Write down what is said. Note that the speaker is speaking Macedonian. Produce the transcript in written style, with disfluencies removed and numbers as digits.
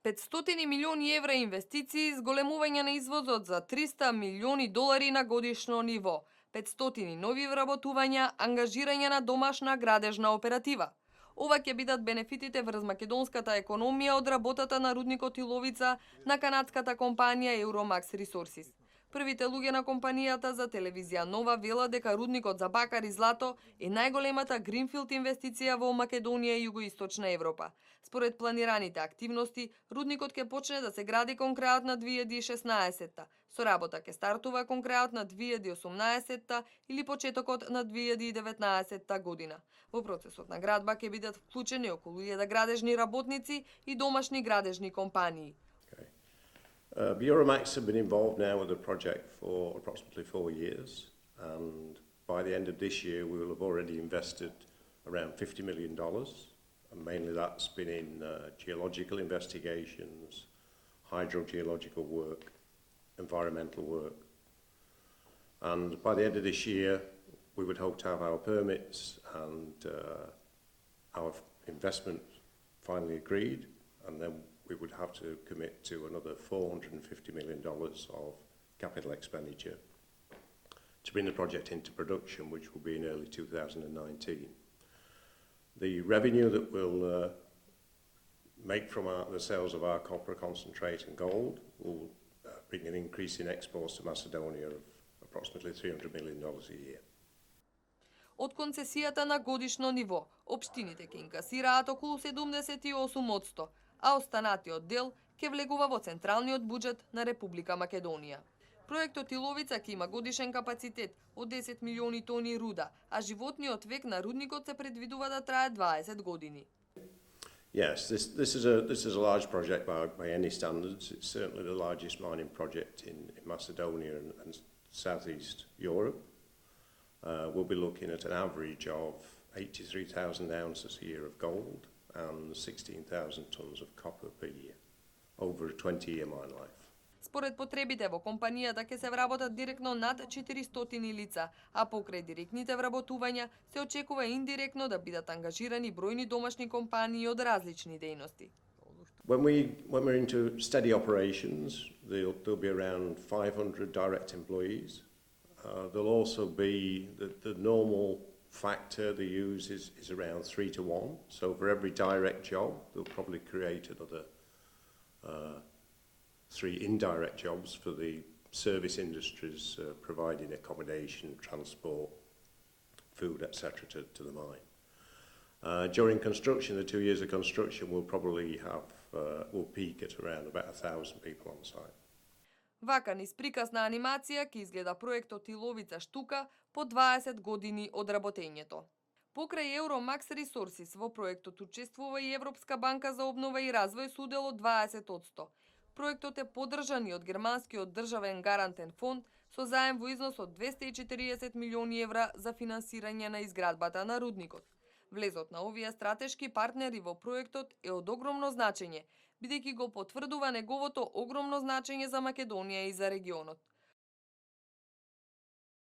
500 милиони евра инвестиции, зголемување на извозот за 300 милиони долари на годишно ниво, 500 нови вработувања, ангажирање на домашна градежна оператива. Ова ќе бидат бенефитите врз македонската економија од работата на рудникот Иловица на канадската компанија Euromax Resources. Првите луѓе на компанијата за телевизија Нова велат дека рудникот за бакар и злато е најголемата гринфилд инвестиција во Македонија и југоисточна Европа. Според планираните активности, рудникот ќе почне да се гради кон крајот на 2016-та. Со работа ќе стартува кон крајот на 2018-та или почетокот на 2019 година. Во процесот на градба ќе бидат вклучени околу 1000 градежни работници и домашни градежни компании. Euromax have been involved now with the project for approximately 4 years, and by the end of this year we will have already invested around $50 million, and mainly that's been in geological investigations, hydrogeological work, environmental work. And by the end of this year we would hope to have our permits and our investment finally agreed, and then we would have to commit to another $450 million of capital expenditure to bring the project into production, which will be in early 2019. The revenue that we'll make from the sales of our copper concentrate and gold will bring an increase in exports to Macedonia of approximately $300 million a year. Од концесијата на годишно ниво, општините ќе инкасираат околу 78%, а останатиот дел ќе влегува во централниот буџет на Република Македонија. Проектот Иловица ќе има годишен капацитет од 10 милиони тони руда, а животниот век на рудникот се предвидува да трае 20 години. Yes, this is a large project by any standards. It's certainly the largest mining project in Macedonia and Southeast Europe. We'll be looking at an average of 83,000 ounces a year of gold and 16,000 tons of copper per year over a 20-year mine life. Според потребите во компанијата ќе се вработат директно над 400 лица, а покрај директните вработувања се очекува индиректно да бидат ангажирани бројни домашни компании од различни дејности. When we're into steady operations, there'll be around 500 direct employees. There'll also be the normal factor they use is around 3 to 1. So for every direct job, they'll probably create another 3 indirect jobs for the service industries providing accommodation, transport, food, etc. to the mine. During construction, the 2 years of construction, we'll peak at around about 1,000 people on site. Вака низ приказна анимација ќе изгледа проектот Иловица штука по 20 години од работењето. Покрај Euromax Resources во проектот учествува и Европска банка за обнова и развој со удел од 20%. Проектот е поддржан и од германскиот државен гарантен фонд со заем во износ од 240 милиони евра за финансирање на изградбата на рудникот. Влезот на овие стратешки партнери во проектот е од огромно значење, бидејќи го потврдува неговото огромно значење за Македонија и за регионот.